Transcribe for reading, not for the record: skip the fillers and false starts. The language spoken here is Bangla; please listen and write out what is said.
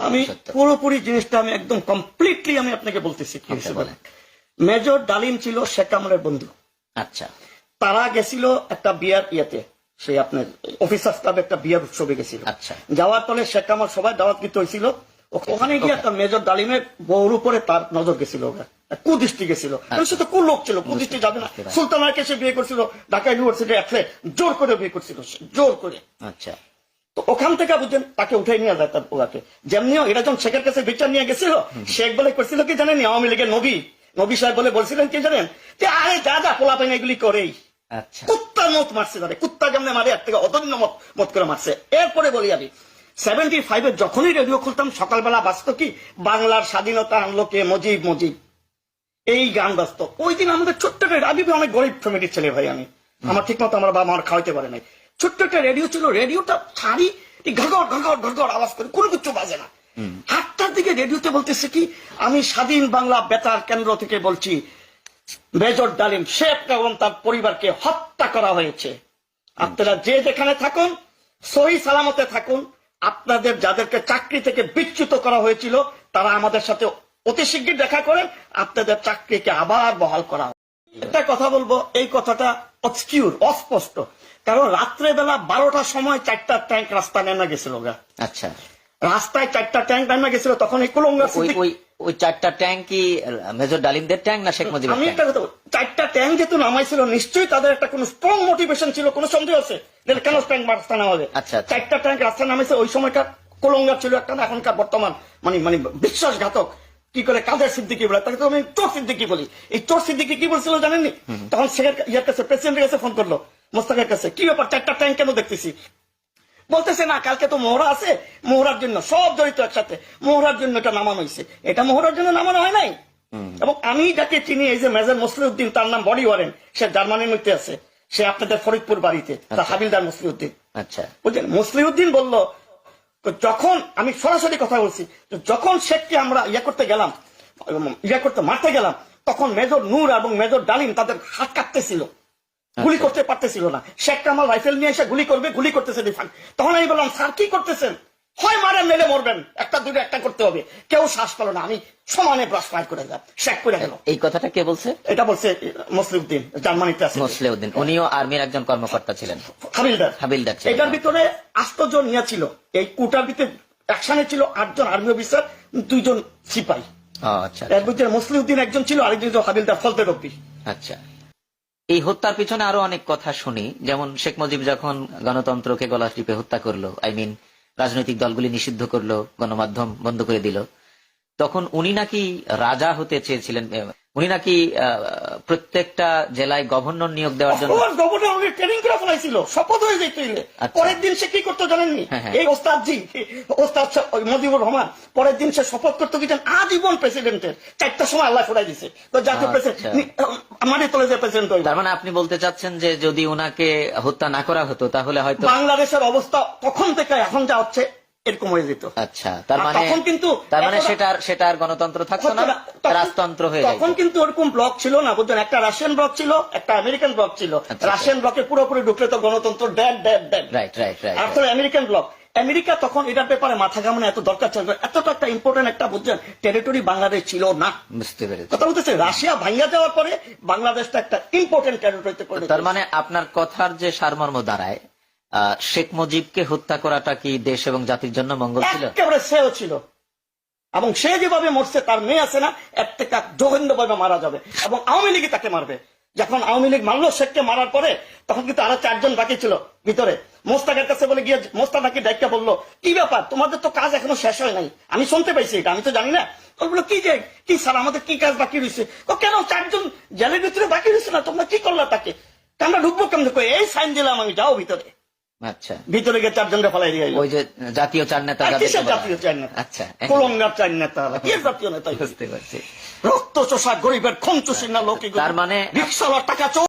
আমি পুরোপুরি জিনিসটা আমি একদম কমপ্লিটলি আমি আপনাকে বলতেছি কি হয়েছে বলে। মেজর ডালিম ছিল শেখ কামালের বন্ধু। আচ্ছা, তারা গেছিল একটা বিয়ার ইয়েতে, সে আপনার অফিসার্স ক্লাবে একটা বিয়ার উৎসবে গেছিল। আচ্ছা, যাওয়ার পরে শেখ কামাল সবাই দাওয়াত দিতে হয়েছিল, ওখানে গিয়ে একটা মেজর ডালিমের বউর উপরে তার নজর গেছিল, কুদৃষ্টি গেছিল। সে তো লোক ছিল, কুদৃষ্টি যাবে না। সুলতানাকে সে বিয়ে করছিল ঢাকা ইউনিভার্সিটি অ্যাফলে, জোর করে বিয়ে করছিল, জোর করে। আচ্ছা, তো ওখান থেকে বুঝছেন তাকে উঠে নিয়ে যায় তার ওয়াকে। যেমনিও এরা যখন শেখের কাছে বিচার নিয়ে গেছিল, শেখ বলে করছিল কি জানেন, আওয়ামী লীগের নবী সাহেব বলে বলছিলেন কি জানেন, যে আরে যা যা পোলা পাইন এগুলি করেই। আচ্ছা, কুত্তার মত মারছে তাদের, কুত্তা যেমন মারে এর থেকে অদন্য মত করে মারছে। এরপরে বলি আমি 75 যখনই রেডিও খুলতাম সকালবেলা বাঁচত কি, বাংলার স্বাধীনতা আনলো কে, মুজিব মুজিব, এই গান বাঁচত। ওই দিন আমাদের ছোট্ট একটা, আমি অনেক গরিব ফ্যামিলির ছেলে ভাই, আমি আমার ঠিক মতো আমার বাবা আমার খাওয়াইতে পারে নাই। ছোট্ট একটা রেডিও ছিল, রেডিওটা ছাড়ি ঘগড় ঘগড় ঘগড় আওয়াজ করে, কোনো কিছু বাজে না। 8টার দিকে রেডিওতে বলতেছে কি, আমি স্বাধীন বাংলা বেতার কেন্দ্র থেকে বলছি, মেজর ডালিম শেখ এবং তার পরিবারকে হত্যা করা হয়েছে। আপনারা যে যেখানে থাকুন সহি সালামতে থাকুন। আপনাদের যাদেরকে চাকরি থেকে বিচ্যুত করা হয়েছিল তারা আমাদের সাথে অতি শীঘ্রই দেখা করেন, আপনাদের চাকরিকে আবার বহাল করা হবে। একটা কথা বলবো, এই কথাটা অবস্কিউর, অস্পষ্ট, কারণ রাত্রেবেলা 12টার সময় 4টা ট্যাঙ্ক রাস্তা নেমে গেছিল। আচ্ছা, রাস্তায় 4টা ট্যাঙ্ক নেমে গেছিল, তখন এই কুলঙ্গা ওই 4টা ট্যাঙ্ক কি মেজর ডালিমদের ট্যাঙ্ক না শেখ মুজিবের? আমি একটা কথা, 4টা ট্যাঙ্ক যেহেতু নামাইছিল, নিশ্চয়ই তাদের একটা কোন স্ট্রং মোটিভেশন ছিল, কোন সন্দেহ আছে কেন ট্যাঙ্ক রাস্তা নামাবে। 4টা ট্যাঙ্ক রাস্তা নামাইছে, ওই সময়কার কুলঙ্গা ছিল একটা, এখনকার বর্তমান মানে বিশ্বাসঘাতক কি করে কাদের সিদ্দিকি বলে, তাকে তো আমি চোর সিদ্দিকি বলি। এই চোর সিদ্দিকি কি বলছিল জানেননি? তখন শেখের ইয়ার কাছে, প্রেসিডেন্টের কাছে ফোন করলো, মোস্তাকের কাছে, কি ব্যাপার 4টা ট্যাঙ্ক কেন দেখতেছি? বলতেছে না, কালকে তো মোহরা আছে, মোহরার জন্য সব জড়িত একসাথে, মোহরার জন্য এটা নামানো হয়েছে। এটা মোহরার জন্য নামানো হয় নাই। এবং আমি যাকে চিনি, এই যে মেজর মুসলিউদ্দিন, তার নাম বডি ওয়ারেন, সে জার্মানির মধ্যে আছে, সে আপনাদের ফরিদপুর বাড়িতে, তার হাবিলদার মুসলিউদ্দিন। আচ্ছা, বুঝলেন, মুসলিউদ্দিন বলল, যখন আমি সরাসরি কথা বলছি, যখন শেখকে আমরা মারতে গেলাম, তখন মেজর নূর এবং মেজর ডালিম তাদের হাত কাটতেছিল, গুলি করতে পারতেছিল না। শেখ কামাল রাইফেল নিয়ে এসে গুলি করবে, গুলি করতেছে। তখন আমি বললাম, স্যার কি করতেছেন? হয় মারেন, মেলে মরবেন, একটা দুটো একটা করতে হবে। কেউ শ্বাস পেল না, আমি সমানে ব্রাশ ফায়ার করে গেলাম, শেখ করে গেল। এই কথাটা কে বলছে? এটা বলছে মুসলিউদ্দিন, জার্মানিতে আছে। মুসলিউদ্দিন, উনিও আর্মির একজন কর্মকর্তা ছিলেন, হাবিলদার। এটার ভিতরে 8 জন ইয়া ছিল, এই কুটার ভিতরে অ্যাকশনে ছিল 8 জন আর্মি অফিসার, 2 জন সিপাহী। আচ্ছা, এর ভিতরে মুসলিউদ্দিন একজন ছিল, আরেকজন ছিল হাবিলদার ফজলে রব্বি। আচ্ছা, এই হত্যার পিছনে আরো অনেক কথা শুনি, যেমন শেখ মুজিব যখন গণতন্ত্রকে গলা টিপে হত্যা করলো, রাজনৈতিক দলগুলি নিষিদ্ধ করলো, গণমাধ্যম বন্ধ করে দিল, তখন উনি নাকি রাজা হতে চেয়েছিলেন। উনি নাকি প্রত্যেকটা জেলায় গভর্নর নিয়োগ দেওয়ার জন্য গভর্নর ট্রেনিং করে ফেলাইছিল, শপথ হয়ে যেত। পরের দিন সে কি করতো জানেননি? এই ওস্তাদ মুজিবুর রহমান পরের দিন সে শপথ করতে দিতেন আজীবন প্রেসিডেন্টের। 4টার সময় আল্লাহ ফোড়াই দিছে, তো জাতীয় প্রেসিডেন্ট মানে তোলে যে প্রেসিডেন্ট। তার মানে আপনি বলতে চাচ্ছেন যে যদি ওনাকে হত্যা না করা হতো তাহলে হয়তো বাংলাদেশের অবস্থা তখন থেকে এখন যা হচ্ছে এরকম হয়ে যেত। আচ্ছা, তার মানে সেটার গণতন্ত্র থাকতো না, রাজতন্ত্র হয়ে যেত। তখন কিন্তু ওরকম ব্লক ছিল না, বুঝছেন, একটা রাশিয়ান ব্লক ছিল, একটা আমেরিকান ব্লক ছিল। রাশিয়ান ব্লকে পুরোপুরি ঢুকলে তো গণতন্ত্র আসলে আমেরিকান ব্লক। আমেরিকা তখন এটার ব্যাপারে মাথা ঘামানো এত দরকার ছিল, এতটা একটা ইম্পর্টেন্ট একটা বুঝছেন টেরিটরি বাংলাদেশ ছিল না। বুঝতে পেরেছি কথা বলতেছে, রাশিয়া ভাঙিয়া যাওয়ার পরে বাংলাদেশটা একটা ইম্পর্টেন্ট টেরিটরিতে পড়ে। তার মানে আপনার কথার যে সারমর্ম দাঁড়ায়, শেখ মুজিবকে হত্যা করাটা কি দেশ এবং জাতির জন্য মঙ্গল ছিল? একেবারে সেও ছিল, এবং সে যেভাবে মরছে, তার মেয়ে আছে না, এর থেকে জঘন্যভাবে মারা যাবে, এবং আওয়ামী লীগই তাকে মারবে। যখন আওয়ামী লীগ মারলো শেখকে মারার পরে, তখন কিন্তু আরো 4 জন বাকি ছিল ভিতরে। মোস্তাকের কাছে বলে গিয়ে মোস্তাক নাকি ডাইকা বললো, কি ব্যাপার, তোমাদের তো কাজ এখনো শেষ হয় নাই। আমি শুনতে পাইছি এটা, আমি তো জানি না। বললো কি স্যার, আমাদের কি কাজ বাকি রয়েছে? কেন 4 জন জেলের ভিতরে বাকি রয়েছে না, তোমরা কি করলা তাকে? আমরা ঢুকবো কেমন? এই সাইন দিলাম আমি, যাও ভিতরে। আচ্ছা, ভিতরে গিয়ে 4 জনকে ফেলাই দিয়ে, ওই যে জাতীয় 4 নেতা, জাতীয় 4 নেতা, আচ্ছা, কুলঙ্গার 4 নেতা, কি জাতীয় নেতা? বুঝতে পারছি। রক্ত চোষা গরিবের খুন চুষি না লোক, তার মানে রিক্সাওয়ালার টাকা